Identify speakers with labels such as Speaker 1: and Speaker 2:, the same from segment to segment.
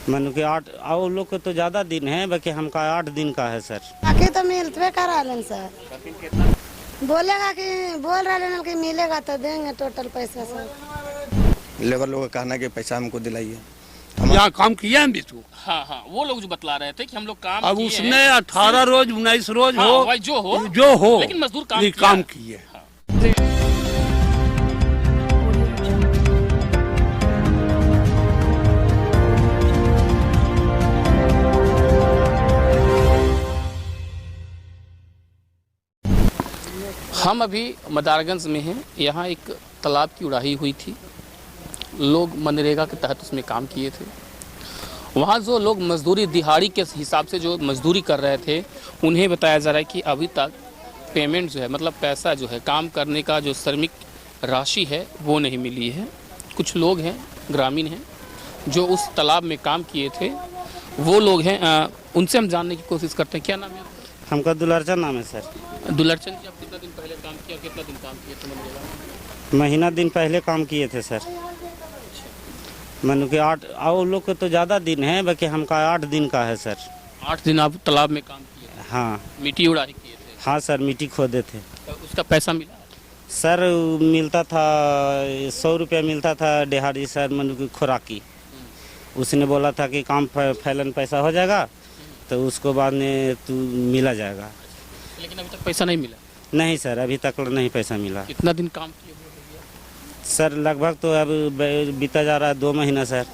Speaker 1: मनु के 8 और लोग को तो ज़्यादा दिन है, बाकी हमका 8 दिन का है सर।
Speaker 2: बाकी तो मिलते करा लें सर, बोलेगा कि बोल रहे हैं कि मिलेगा तो देंगे टोटल पैसा सर।
Speaker 3: लेबर लोग का कहना कि पैसा हमको दिलाइए।
Speaker 4: यहाँ काम किया है बिटू।
Speaker 5: हाँ, वो लोग जो बतला रहे थे कि हम लोग काम
Speaker 4: अब
Speaker 5: किए
Speaker 4: उसमें
Speaker 5: हैं।
Speaker 4: 18 रोज 19 रोज
Speaker 5: हाँ,
Speaker 4: हो
Speaker 5: भाई जो हो लेकिन मजदूर
Speaker 4: काम किए।
Speaker 5: हम अभी मदारगंज में हैं। यहाँ एक तालाब की उड़ाही हुई थी, लोग मनरेगा के तहत उसमें काम किए थे। वहाँ जो लोग मजदूरी दिहाड़ी के हिसाब से जो मजदूरी कर रहे थे, उन्हें बताया जा रहा है कि अभी तक पेमेंट जो है, मतलब पैसा जो है, काम करने का जो श्रमिक राशि है वो नहीं मिली है। कुछ लोग हैं, ग्रामीण हैं, जो उस तालाब में काम किए थे, वो लोग हैं। उनसे हम जानने की कोशिश करते हैं। क्या नाम है आपका?
Speaker 1: हमका दुलारचंद नाम है सर।
Speaker 5: दुलारचंद जी, आप कितना दिन पहले काम किया, कितना दिन काम किए थे मनरेगा में?
Speaker 1: महीना दिन पहले काम किए थे सर। मनु के 8 और लोग को तो ज़्यादा दिन है, बाकी हमका 8 दिन का है सर।
Speaker 5: 8 दिन आप तालाब में काम किए थे?
Speaker 1: हाँ।
Speaker 5: मिट्टी उड़ाही किए थे?
Speaker 1: हाँ सर, मिट्टी खोदे थे।
Speaker 5: तो उसका पैसा मिला?
Speaker 1: सर मिलता था 100 रुपया मिलता था दिहाड़ी सर, मनु की खुराकी। उसने बोला था कि काम फैलन पैसा हो जाएगा तो उसको बाद में तू मिला जाएगा।
Speaker 5: लेकिन अभी तक पैसा नहीं मिला?
Speaker 1: नहीं सर, अभी तक नहीं पैसा मिला।
Speaker 5: कितना दिन काम किए हुए हो गया?
Speaker 1: सर लगभग तो अब बीता जा रहा है 2 महीना सर।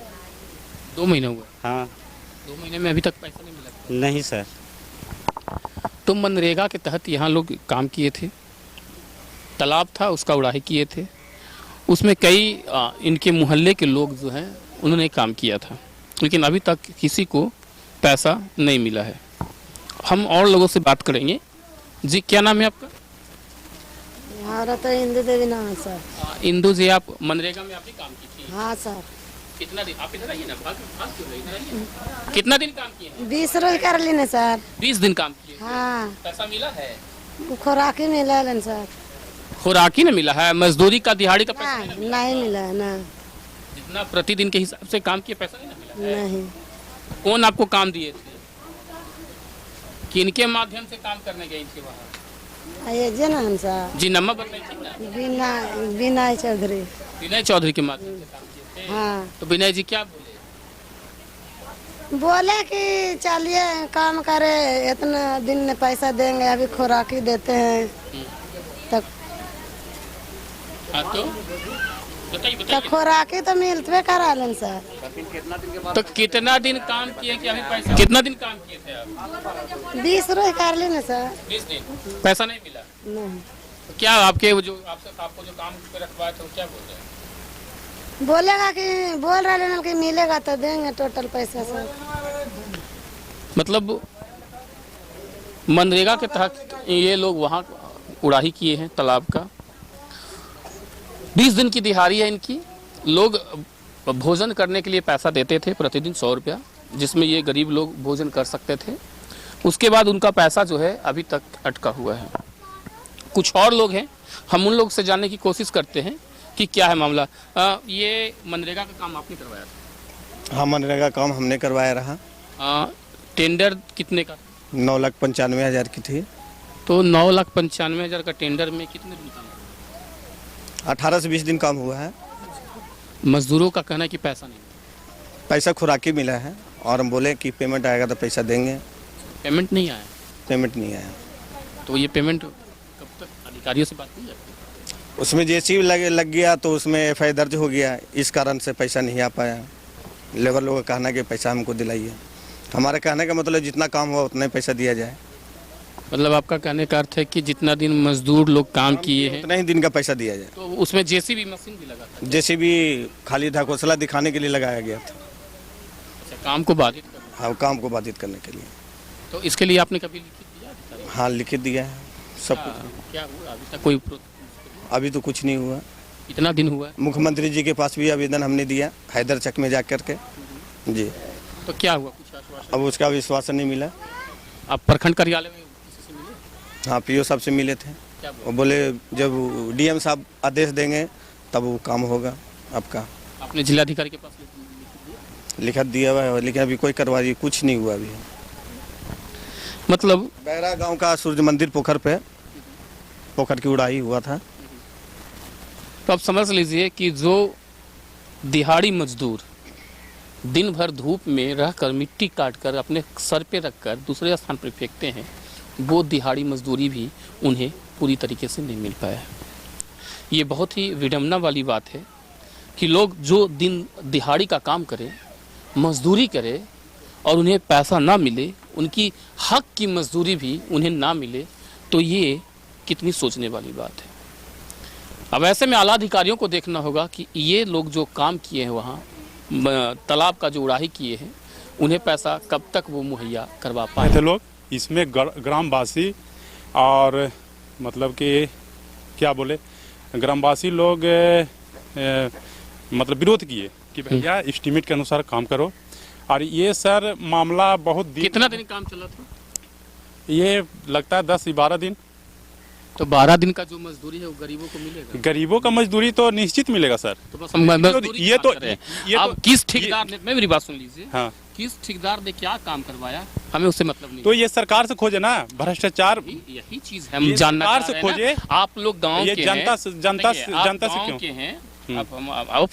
Speaker 5: 2 महीने हुए?
Speaker 1: हाँ।
Speaker 5: 2 महीने में अभी तक पैसा नहीं मिला?
Speaker 1: नहीं सर।
Speaker 5: तो मनरेगा के तहत यहाँ लोग काम किए थे, तालाब था उसका उड़ाही किए थे, उसमें कई इनके मोहल्ले के लोग जो हैं उन्होंने काम किया था, लेकिन अभी तक किसी को पैसा नहीं मिला है। हम और लोगों से बात करेंगे। जी, क्या नाम है आपका?
Speaker 2: हमारा तो इंदू देवी नाम है सर।
Speaker 5: इंदू जी, आप मनरेगा में आप भी काम की थी?
Speaker 2: हाँ सर।
Speaker 5: कितना दिन आप इधर आइए ना, भाग क्यों रहे, इधर आइए। कितना दिन काम किए हैं?
Speaker 2: 20 रोज कर लेने सर।
Speaker 5: 20 दिन काम किए।
Speaker 2: हाँ।
Speaker 5: पैसा मिला है?
Speaker 2: खुराकी मिला लें सर।
Speaker 5: खुराकी न मिला है, मजदूरी का दिहाड़ी का पैसा
Speaker 2: नहीं मिला है ना।
Speaker 5: जितना प्रतिदिन के हिसाब से काम किए पैसा नहीं ना मिला है?
Speaker 2: नहीं।
Speaker 5: कौन आपको काम दिए थे? किनके माध्यम से काम करने गई थी वहाँ?
Speaker 2: ये जनन सर।
Speaker 5: जी, नंबर बताई थी ना?
Speaker 2: विनय चौधरी।
Speaker 5: विनय चौधरी के माध्यम से काम किए थे?
Speaker 2: हाँ।
Speaker 5: तो विनय जी क्या बोले?
Speaker 2: बोले कि चलिए काम करे, इतना दिन में पैसा देंगे, अभी खुराकी देते हैं तब
Speaker 5: तो
Speaker 2: तो खुराकी तो मिलते करा लें सर।
Speaker 5: तो कितना दिन काम किए कि अभी पैसा? कितना दिन काम किए थे आप?
Speaker 2: 20 रोज कर लेने सर।
Speaker 5: 20 दिन पैसा नहीं मिला?
Speaker 2: नहीं।
Speaker 5: तो क्या आपके जो आपको जो काम पे रखवाए थे वो क्या बोल रहे हैं?
Speaker 2: बोलेगा कि बोल रहे हैं कि मिलेगा तो देंगे टोटल पैसा सर।
Speaker 5: मतलब मनरेगा के तहत ये लोग वहाँ उड़ाही किए हैं तालाब का। 20 दिन की दिहाड़ी है इनकी। लोग भोजन करने के लिए पैसा देते थे प्रतिदिन 100 रुपया, जिसमें ये गरीब लोग भोजन कर सकते थे। उसके बाद उनका पैसा जो है अभी तक अटका हुआ है। कुछ और लोग हैं, हम उन लोग से जानने की कोशिश करते हैं कि क्या है मामला। ये मनरेगा का काम आपने करवाया था?
Speaker 3: हाँ, मनरेगा काम हमने करवाया रहा।
Speaker 5: टेंडर कितने का?
Speaker 3: 9,95,000 की थी।
Speaker 5: तो 9,95,000 का टेंडर में कितने दिन काम?
Speaker 3: 18 से 20 दिन काम हुआ है।
Speaker 5: मजदूरों का कहना है कि पैसा नहीं,
Speaker 3: पैसा खुराकी मिला है और हम बोले कि पेमेंट आएगा तो पैसा देंगे।
Speaker 5: पेमेंट नहीं आया।
Speaker 3: पेमेंट नहीं आया।
Speaker 5: तो ये पेमेंट कब तक? अधिकारियों से बात नहीं करती?
Speaker 3: उसमें जैसे लग गया तो उसमें FI दर्ज हो गया, इस कारण से पैसा नहीं आ पाया। लेबर लोग का कहना कि पैसा हमको दिलाइए। हमारे कहने का मतलब जितना काम हुआ उतना ही पैसा दिया जाए।
Speaker 5: मतलब आपका कहने का अर्थ है कि जितना दिन मजदूर लोग काम किए हैं
Speaker 3: उतना ही दिन का पैसा दिया जाए।
Speaker 5: तो उसमें JCB मशीन भी लगा था?
Speaker 3: JCB खाली ढकोसला दिखाने के लिए लगाया गया था।
Speaker 5: अच्छा, काम को बाधित करना?
Speaker 3: हाँ, काम को बाधित करने के लिए।
Speaker 5: तो इसके लिए आपने कभी लिखित दिया?
Speaker 3: हाँ, लिखित दिया है सब कुछ।
Speaker 5: क्या हुआ अभी तक? कोई
Speaker 3: अभी तो कुछ नहीं हुआ।
Speaker 5: इतना दिन हुआ?
Speaker 3: मुख्यमंत्री जी के पास भी आवेदन हमने दिया, हैदरचक में जा कर के। जी।
Speaker 5: तो क्या हुआ? कुछ आश्वासन?
Speaker 3: अब उसका विश्वास नहीं मिला।
Speaker 5: आप प्रखंड कार्यालय में किसी से मिले?
Speaker 3: हाँ, PO साहब से मिले थे।
Speaker 5: क्या
Speaker 3: वो बोले जब DM साहब आदेश देंगे तब वो काम होगा आपका।
Speaker 5: आपने जिलाधिकारी के पास
Speaker 3: लिखत दिया हुआ है, लेकिन अभी कोई कार्रवाई कुछ नहीं हुआ अभी।
Speaker 5: मतलब
Speaker 3: बैरा गांव का सूर्य मंदिर पोखर पे पोखर की उड़ाई हुआ था।
Speaker 5: तो आप समझ लीजिए कि जो दिहाड़ी मजदूर दिन भर धूप में रहकर मिट्टी काटकर अपने सर पे रखकर दूसरे स्थान पर फेंकते हैं, वो दिहाड़ी मजदूरी भी उन्हें पूरी तरीके से नहीं मिल पाया। ये बहुत ही विडंबना वाली बात है कि लोग जो दिन दिहाड़ी का काम करें, मजदूरी करें और उन्हें पैसा ना मिले, उनकी हक की मजदूरी भी उन्हें ना मिले, तो ये कितनी सोचने वाली बात है। अब ऐसे में आला अधिकारियों को देखना होगा कि ये लोग जो काम किए हैं वहाँ तालाब का जो उड़ाही किए हैं, उन्हें पैसा कब तक वो मुहैया करवा पाए
Speaker 6: थे लोग। इसमें ग्रामवासी और मतलब कि क्या बोले, ग्रामवासी लोग मतलब विरोध किए कि भैया एस्टीमेट के अनुसार काम करो। और ये सर मामला बहुत दिन,
Speaker 5: कितना दिन काम चला था?
Speaker 6: ये लगता है 10-12 दिन।
Speaker 5: तो 12 दिन का जो मजदूरी है वो गरीबों को मिलेगा?
Speaker 6: गरीबों का मजदूरी तो निश्चित मिलेगा सर।
Speaker 5: तो बस हम मजदूरी
Speaker 6: ये
Speaker 5: क्या
Speaker 6: तो
Speaker 5: करें?
Speaker 6: ये
Speaker 5: अब
Speaker 6: तो
Speaker 5: किस ठेकेदार ने, मैं मेरी बात सुन लीजिए,
Speaker 6: हाँ,
Speaker 5: किस ठेकेदार ने क्या काम करवाया, हमें उससे मतलब नहीं।
Speaker 6: तो ये सरकार से खोजे ना, भ्रष्टाचार
Speaker 5: यही चीज है हम जानना
Speaker 6: सरकार
Speaker 5: चाह
Speaker 6: से
Speaker 5: रहे हैं
Speaker 6: खोजे।
Speaker 5: ना। आप लोग गांव
Speaker 6: ये
Speaker 5: के
Speaker 6: जनता
Speaker 5: हैं,
Speaker 6: से जनता
Speaker 5: देखिए,
Speaker 6: से
Speaker 5: आप
Speaker 6: जनता से
Speaker 5: गांव
Speaker 6: क्यों
Speaker 5: के हैं, आप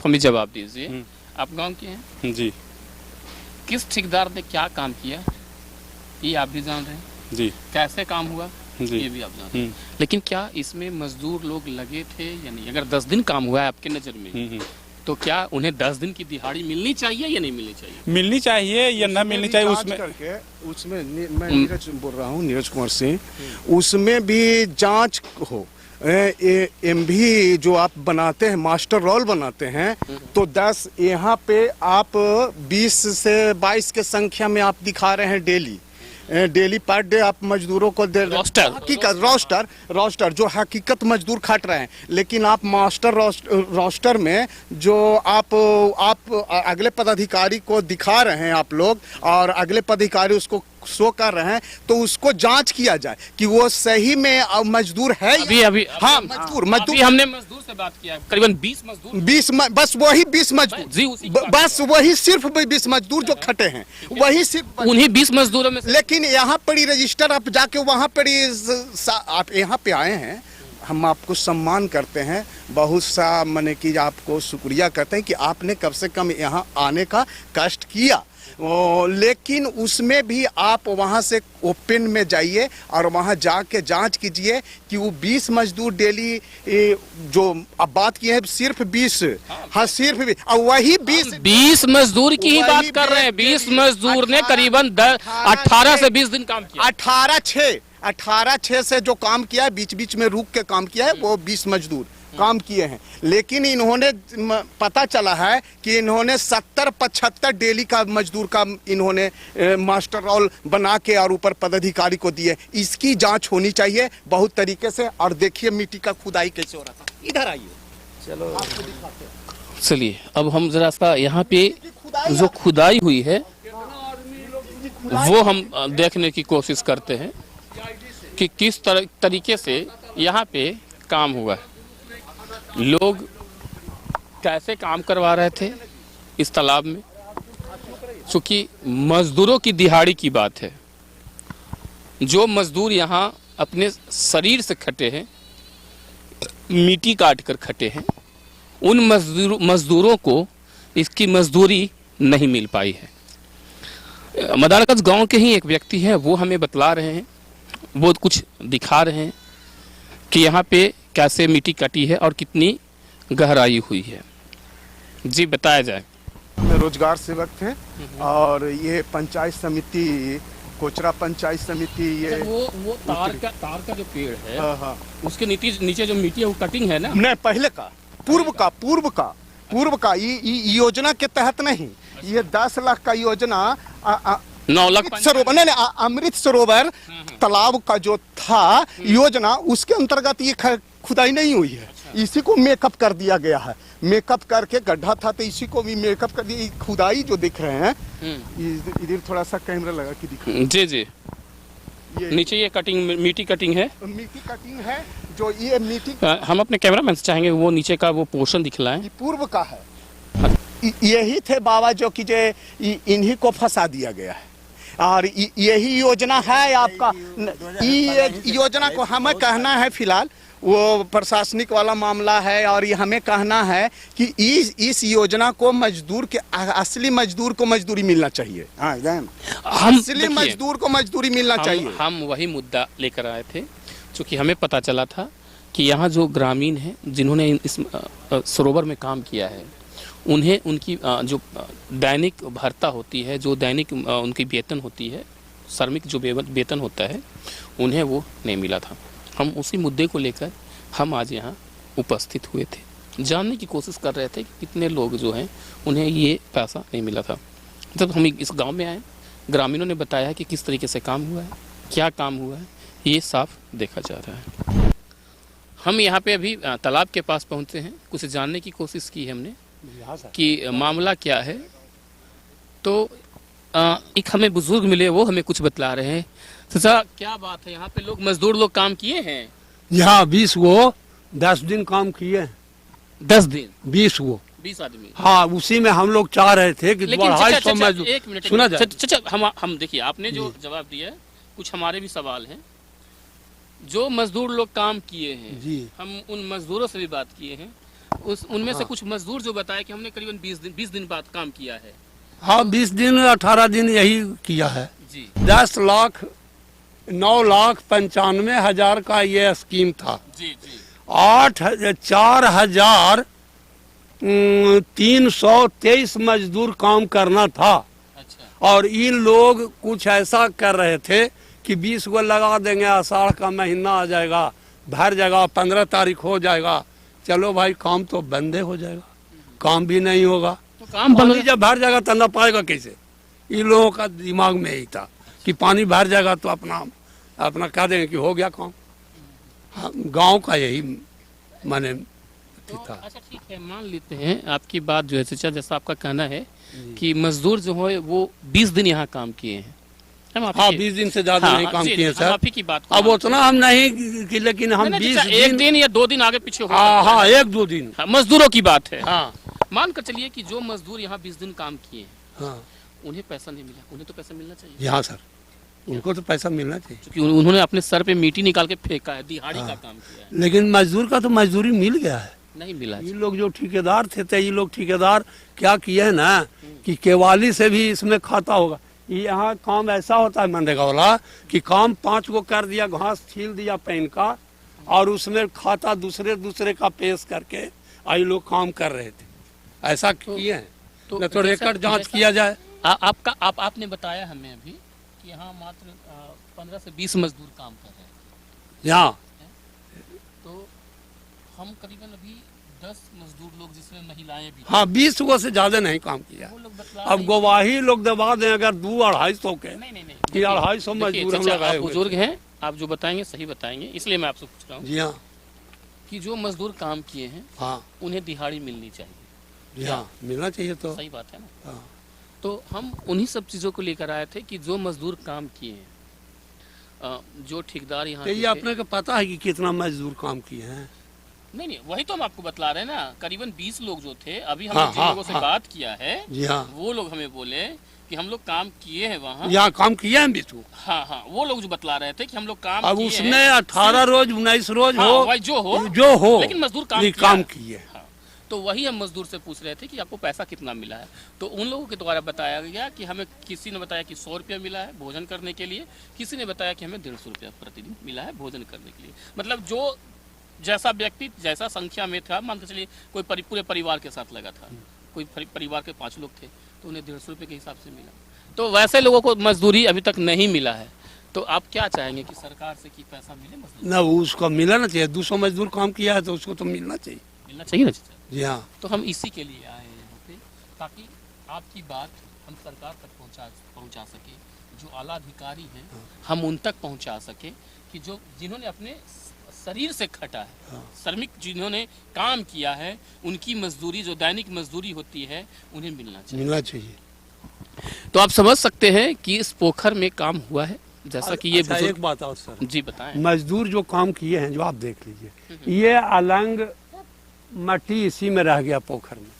Speaker 5: हमें जवाब दीजिए, आप गांव के हैं
Speaker 6: जी
Speaker 5: किस ठेकेदार ने क्या काम किया ये आप भी जान रहे हैं,
Speaker 6: जी
Speaker 5: कैसे काम हुआ
Speaker 6: जी
Speaker 5: ये भी आप जान रहे हैं। लेकिन क्या इसमें मजदूर लोग लगे थे या नहीं? अगर 10 दिन काम हुआ है आपके नजर में, तो क्या उन्हें 10 दिन की दिहाड़ी मिलनी चाहिए या नहीं मिलनी चाहिए?
Speaker 6: मिलनी चाहिए या ना मिलनी चाहिए?
Speaker 7: उसमें मैं नीरज बोल रहा हूँ, नीरज कुमार सिंह। उसमें भी जांच हो। एमवी जो आप बनाते हैं, मास्टर रोल बनाते हैं, तो 10 यहाँ पे आप 20 से 22 के संख्या में आप दिखा रहे हैं डेली पर डे आप मजदूरों को दे रोस्टर जो हकीकत मजदूर खाट रहे हैं। लेकिन आप मास्टर रोस्टर में जो आप अगले पदाधिकारी को दिखा रहे हैं आप लोग, और अगले पदाधिकारी उसको शो कर रहे हैं, तो उसको जांच किया जाए कि वो सही में मजदूर है।
Speaker 5: अभी
Speaker 7: हाँ, मजदूर
Speaker 5: अभी हमने मजदूर से बात किया, करीबन 20 मजदूर,
Speaker 7: बस वही 20 मजदूर, बस वही सिर्फ 20 मजदूर जो खटे हैं, वही सिर्फ
Speaker 5: उन्हीं 20 मजदूरों में।
Speaker 7: लेकिन यहाँ पर ही रजिस्टर आप जाके वहाँ पर ही आप यहाँ पे आए हैं, हम आपको सम्मान करते हैं, बहुत सा माने कि आपको शुक्रिया करते हैं कि आपने कम से कम यहाँ आने का कष्ट किया। लेकिन उसमें भी आप वहाँ से ओपन में जाइए और वहाँ जाके जांच कीजिए कि वो 20 मजदूर डेली जो अब बात की है सिर्फ 20, हाँ सिर्फ 20, और वही 20
Speaker 5: मजदूर की ही बात कर रहे हैं। 20 मजदूर ने करीबन 18 से 20 दिन काम किया।
Speaker 7: 18/6 से जो काम किया है, बीच बीच में रुक के काम किया है, वो 20 मजदूर काम किए हैं। लेकिन इन्होंने पता चला है कि इन्होंने 70-75 डेली का मजदूर का इन्होंने मास्टर रोल बना के और ऊपर पदाधिकारी को दिए। इसकी जांच होनी चाहिए बहुत तरीके से। और देखिए मिट्टी का खुदाई कैसे हो रहा था। इधर आइए, चलो आपको दिखाते हैं।
Speaker 5: चलिए अब हम जरा सा यहाँ पे जो खुदाई हुई है वो हम देखने की कोशिश करते हैं कि किस तरीके से यहाँ पे काम हुआ है, लोग कैसे काम करवा रहे थे इस तालाब में। चूंकि मजदूरों की दिहाड़ी की बात है, जो मजदूर यहाँ अपने शरीर से खटे हैं, मिट्टी काट कर खटे हैं, उन मजदूरों को इसकी मजदूरी नहीं मिल पाई है। मदारगंज गांव के ही एक व्यक्ति हैं, वो हमें बतला रहे हैं, वो कुछ दिखा रहे हैं कि यहाँ पे कैसे मिट्टी कटी है और कितनी गहराई हुई है। जी बताया जाए।
Speaker 7: रोजगार सेवक थे और ये पंचायत समिति, कोचरा पंचायत समिति, ये
Speaker 5: वो तार का जो पेड़ है,
Speaker 7: हाँ,
Speaker 5: उसके नीचे जो मिट्टी है वो कटिंग है ना?
Speaker 7: नहीं, पहले का, पूर्व का ये योजना के तहत नहीं, ये 10 लाख का योजना
Speaker 5: 9 लाख
Speaker 7: सरोवर, नहीं अमृत सरोवर तालाब का जो था योजना, उसके अंतर्गत ये खुदाई नहीं हुई है। इसी को मेकअप कर दिया गया है। मेकअप करके गड्ढा था तो इसी को भी मेकअप कर दिया। खुदाई जो दिख रहे हैं, इधर थोड़ा सा कैमरा लगा के दिखा।
Speaker 5: जी नीचे ये कटिंग, मिट्टी कटिंग है,
Speaker 7: जो ये मिट्टी।
Speaker 5: हम अपने कैमरामैन से चाहेंगे वो नीचे का वो पोर्शन दिखलाएं।
Speaker 7: पूर्व का है। यही थे बाबा जो कि इन्हीं को फंसा दिया गया है और यही योजना है आपका। ये योजना को हमें कहना है फिलहाल वो प्रशासनिक वाला मामला है और ये हमें कहना है कि इस योजना को मजदूर के असली मजदूर को मजदूरी मिलना चाहिए। असली मजदूर को मजदूरी मिलना चाहिए।
Speaker 5: हम वही मुद्दा लेकर आए थे क्योंकि हमें पता चला था कि यहाँ जो ग्रामीण हैं जिन्होंने इस सरोवर में काम किया है उन्हें उनकी जो दैनिक भर्ता होती है, जो दैनिक उनकी वेतन होती है, श्रमिक जो वेतन होता है उन्हें वो नहीं मिला था। हम उसी मुद्दे को लेकर हम आज यहाँ उपस्थित हुए थे, जानने की कोशिश कर रहे थे कि कितने लोग जो हैं उन्हें ये पैसा नहीं मिला था। जब हम इस गांव में आए, ग्रामीणों ने बताया कि किस तरीके से काम हुआ है, क्या काम हुआ है, ये साफ देखा जा रहा है। हम यहाँ पे अभी तालाब के पास पहुँचे हैं, कुछ जानने की कोशिश की है हमने कि मामला क्या है। तो एक हमें बुजुर्ग मिले, वो हमें कुछ बतला रहे हैं। चाचा क्या बात है, यहाँ पे लोग मजदूर लोग काम किए हैं?
Speaker 4: यहाँ 20 वो 10 दिन काम किए।
Speaker 5: 10 दिन
Speaker 4: 20 वो
Speaker 5: 20 आदमी।
Speaker 4: हाँ, उसी में हम लोग चाह रहे थे कि 250 मजदूर।
Speaker 5: एक मिनट
Speaker 4: सुना जाए।
Speaker 5: चाचा हम देखिए, आपने जो जवाब दिया है, कुछ हमारे भी सवाल हैं। जो मजदूर लोग काम किए हैं
Speaker 4: जी,
Speaker 5: हम उन मजदूरों से भी बात किए हैं। उनमें से कुछ मजदूर जो बताया कि हमने करीबन 20 दिन बाद काम किया है।
Speaker 4: हाँ 20 दिन 18 दिन यही किया है
Speaker 5: जी।
Speaker 4: 9,95,हजार का ये स्कीम था
Speaker 5: जी जी।
Speaker 4: 4,323 मजदूर काम करना था।
Speaker 5: अच्छा।
Speaker 4: और इन लोग कुछ ऐसा कर रहे थे कि 20 को लगा देंगे, आषाढ़ का महीना आ जाएगा, भर जाएगा, 15 तारीख हो जाएगा, चलो भाई काम तो बंदे हो जाएगा, काम भी नहीं होगा।
Speaker 5: तो काम
Speaker 4: पानी जब भर जाएगा तो न पाएगा कैसे? इन लोगों का दिमाग में यही था कि पानी भर जाएगा तो अपना कह देंगे कि हो गया काम। हाँ, गांव का यही माने था।
Speaker 5: अच्छा ठीक है, मान लेते हैं आपकी बात जो है चाचा, जैसा आपका कहना है कि मजदूर जो है वो 20 दिन यहाँ काम किए हैं।
Speaker 4: हाँ 20 दिन से ज्यादा नहीं काम किए सर।
Speaker 5: आप ही की बात
Speaker 4: अब उतना हम नहीं कि, लेकिन हम 20 दिन, 1
Speaker 5: दिन या 2 दिन आगे पीछे हो।
Speaker 4: हाँ 1-2 दिन
Speaker 5: मजदूरों की बात है।
Speaker 4: हाँ
Speaker 5: मान कर चलिए कि जो मजदूर यहाँ 20 दिन काम किए हैं,
Speaker 4: हाँ
Speaker 5: उन्हें पैसा नहीं मिला। उन्हें तो पैसा मिलना चाहिए।
Speaker 4: हाँ सर, उनको तो पैसा मिलना चाहिए
Speaker 5: क्योंकि उन्होंने अपने सर पे मिट्टी निकाल के फेंका है, दिहाड़ी का काम किया है।
Speaker 4: लेकिन मजदूर का तो मजदूरी मिल गया है।
Speaker 5: नहीं मिला।
Speaker 4: ये लोग जो ठेकेदार थे ये लोग ठेकेदार क्या किए है ना कि केवाली से भी इसमें खाता होगा। यहाँ काम ऐसा होता है मनरेगा वाला कि काम 5 को कर दिया, घास छील दिया पैन का, और उसमें खाता दूसरे का पेश करके आई लोग काम कर रहे थे। ऐसा किए हैं
Speaker 5: तो
Speaker 4: न तो रिकॉर्ड जांच किया जाए।
Speaker 5: आपने बताया हमें अभी कि यहाँ मात्र 15 से 20 मजदूर काम कर रहे हैं
Speaker 4: यहाँ।
Speaker 5: तो हम करीबन अभी 10 मजदूर लोग जिसमें महिलाएं भी।
Speaker 4: हाँ 20 को से ज्यादा नहीं काम किया। अब गवाही लोग दबा दें अगर 200-250 के
Speaker 5: नहीं
Speaker 4: कि 250 मजदूर हम लगाए हुए।
Speaker 5: बुजुर्ग हैं, आप जो बताएंगे सही बताएंगे, इसलिए मैं आपसे पूछ रहा हूँ।
Speaker 4: जी हाँ,
Speaker 5: कि जो मजदूर काम किए हैं
Speaker 4: हाँ
Speaker 5: उन्हें दिहाड़ी मिलनी चाहिए।
Speaker 4: जी हाँ, मिलना चाहिए। तो
Speaker 5: सही बात है ना।
Speaker 4: हाँ।
Speaker 5: तो हम उन्हीं सब चीज़ों को लेकर आए थे कि जो मजदूर काम किए हैं, जो ठेकेदार यहाँ
Speaker 4: तो ये अपने को पता है कि कितना मजदूर काम किए हैं?
Speaker 5: नहीं वही तो हम आपको बतला रहे हैं ना। करीबन 20 लोग जो थे, अभी
Speaker 4: हाँ,
Speaker 5: हमने जिन लोगों से बात किया है,
Speaker 4: जी हाँ,
Speaker 5: वो लोग हमें बोले कि हम लोग काम किए हैं वहाँ।
Speaker 4: यहाँ काम किए हैं बिटू।
Speaker 5: हाँ वो लोग जो बतला रहे थे कि हम लोग काम
Speaker 4: अब
Speaker 5: किए
Speaker 4: उसमें
Speaker 5: हैं।
Speaker 4: 18 रोज 19 रोज
Speaker 5: हाँ,
Speaker 4: हो
Speaker 5: वही जो हो लेकिन मजदूर
Speaker 4: काम किए।
Speaker 5: हाँ, तो वही हम मजदूर से पूछ रहे थे कि आपको पैसा कितना मिला है। तो उन लोगों के द्वारा बताया गया कि हमें, किसी ने बताया कि 100 रुपया मिला है भोजन करने के लिए, किसी ने बताया कि हमें 150 रुपया प्रतिदिन मिला है भोजन करने के लिए। मतलब जो जैसा व्यक्ति जैसा संख्या में था, मान के चलिए कोई पूरे परिवार के साथ लगा था, कोई परिवार के 5 लोग थे तो उन्हें 150 रुपये के हिसाब से मिला। तो वैसे लोगों को मजदूरी अभी तक नहीं मिला है। तो आप क्या चाहेंगे कि सरकार से कि पैसा मिले मजदूर?
Speaker 4: ना उसको मिलना चाहिए। 200 मजदूर काम किया है तो उसको तो मिलना चाहिए।
Speaker 5: मिलना चाहिए ना।
Speaker 4: जी हाँ।
Speaker 5: तो हम इसी के लिए आए हैं यहाँ पे, ताकि आपकी बात हम सरकार तक पहुँचा सके, जो आला अधिकारी हैं हम उन तक पहुँचा सके कि जो जिन्होंने अपने शरीर से खटा है, श्रमिक जिन्होंने काम किया है, उनकी मजदूरी जो दैनिक मजदूरी होती है उन्हें मिलना चाहिए। तो आप समझ सकते हैं कि इस पोखर में काम हुआ है, जैसा कि ये
Speaker 4: एक बात और सर
Speaker 5: जी बताएं।
Speaker 4: मजदूर जो काम किए हैं जो आप देख लीजिए, ये अलंग मट्टी इसी में रह गया पोखर में,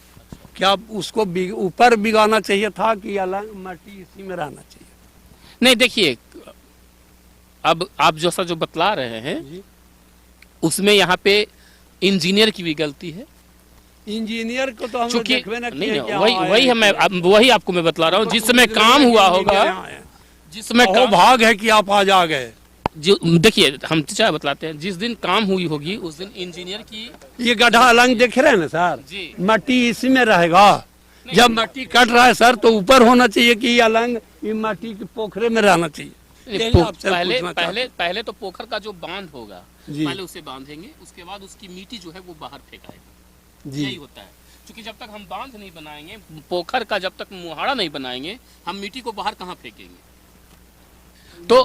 Speaker 4: क्या उसको ऊपर बिगाना चाहिए था कि अलग मट्टी इसी में रहना चाहिए?
Speaker 5: नहीं देखिए, अब आप जैसा जो बतला रहे हैं उसमें यहाँ पे इंजीनियर की भी गलती है।
Speaker 4: इंजीनियर को तो हम
Speaker 5: चूंकि
Speaker 4: देखबे ना
Speaker 5: नहीं,
Speaker 4: किए, क्या
Speaker 5: वही आपको मैं बतला रहा हूँ, जिस समय काम हुआ होगा, जिस समय
Speaker 4: वो भाग है कि आप आज आ गए।
Speaker 5: जो देखिए हम चाहे बतलाते हैं, जिस दिन काम हुई होगी उस दिन इंजीनियर की
Speaker 4: ये गड्ढा अलग देख रहे हैं ना सर,
Speaker 5: जी
Speaker 4: मट्टी इसी में रहेगा। जब मट्टी कट रहा है सर तो ऊपर होना चाहिए कि ये अलग ये मट्टी के पोखरे में रहना चाहिए।
Speaker 5: पहले तो पोखर का जो बांध होगा
Speaker 4: जी।
Speaker 5: पहले उसे बांधेंगे, उसके बाद उसकी मिट्टी जो है वो बाहर फेंकाएगा।
Speaker 4: जी।
Speaker 5: यही होता है, क्योंकि जब तक हम बांध नहीं बनाएंगे, पोखर का जब तक मुहाड़ा नहीं बनाएंगे, हम मिट्टी को बाहर कहाँ फेंकेंगे? तो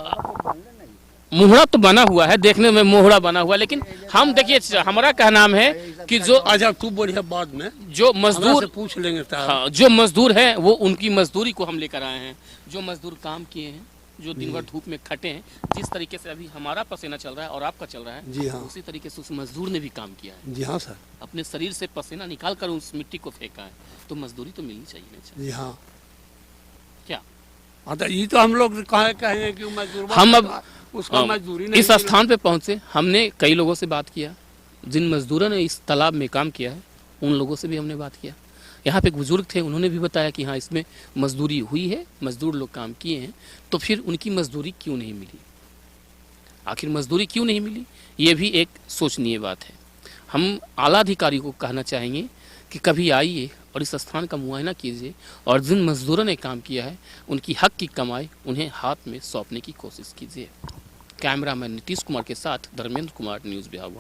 Speaker 5: मुहड़ा तो बना हुआ है, देखने में मोहड़ा बना हुआ है, लेकिन हम देखिए हमारा कहना है कि जो
Speaker 4: अच्छा तू बोलिए बाद में
Speaker 5: जो मजदूर
Speaker 4: पूछ लेंगे साहब।
Speaker 5: हाँ, जो मजदूर हैं वो उनकी मजदूरी को हम लेकर आए हैं। जो मजदूर काम किए हैं, जो दिन भर धूप में खटे हैं, जिस तरीके से अभी हमारा पसीना चल रहा है और आपका चल रहा है,
Speaker 4: जी हाँ।
Speaker 5: उसी तरीके से उस मजदूर ने भी काम किया है।
Speaker 4: जी हाँ सर।
Speaker 5: अपने शरीर से पसीना निकाल कर उस मिट्टी को फेंका है, तो मजदूरी तो मिलनी चाहिए ना।
Speaker 4: जी हाँ।
Speaker 5: क्या
Speaker 4: तो ये तो हम लोग कहेंगे कि मजदूर
Speaker 5: हम अब
Speaker 4: उसको मजदूरी नहीं
Speaker 5: इस स्थान पे पहुंचे, हमने कई लोगों से बात किया, जिन मजदूरों ने इस तालाब में काम किया है उन लोगों से भी हमने बात किया। यहाँ पे एक बुजुर्ग थे, उन्होंने भी बताया कि हाँ इसमें मजदूरी हुई है, मजदूर लोग काम किए हैं, तो फिर उनकी मजदूरी क्यों नहीं मिली? आखिर मजदूरी क्यों नहीं मिली, ये भी एक सोचनीय बात है। हम आला अधिकारी को कहना चाहेंगे कि कभी आइए और इस स्थान का मुआयना कीजिए और जिन मजदूरों ने काम किया है उनकी हक की कमाई उन्हें हाथ में सौंपने की कोशिश कीजिए। कैमरामैन नीतीश कुमार के साथ धर्मेंद्र कुमार, न्यूज़ बिहार।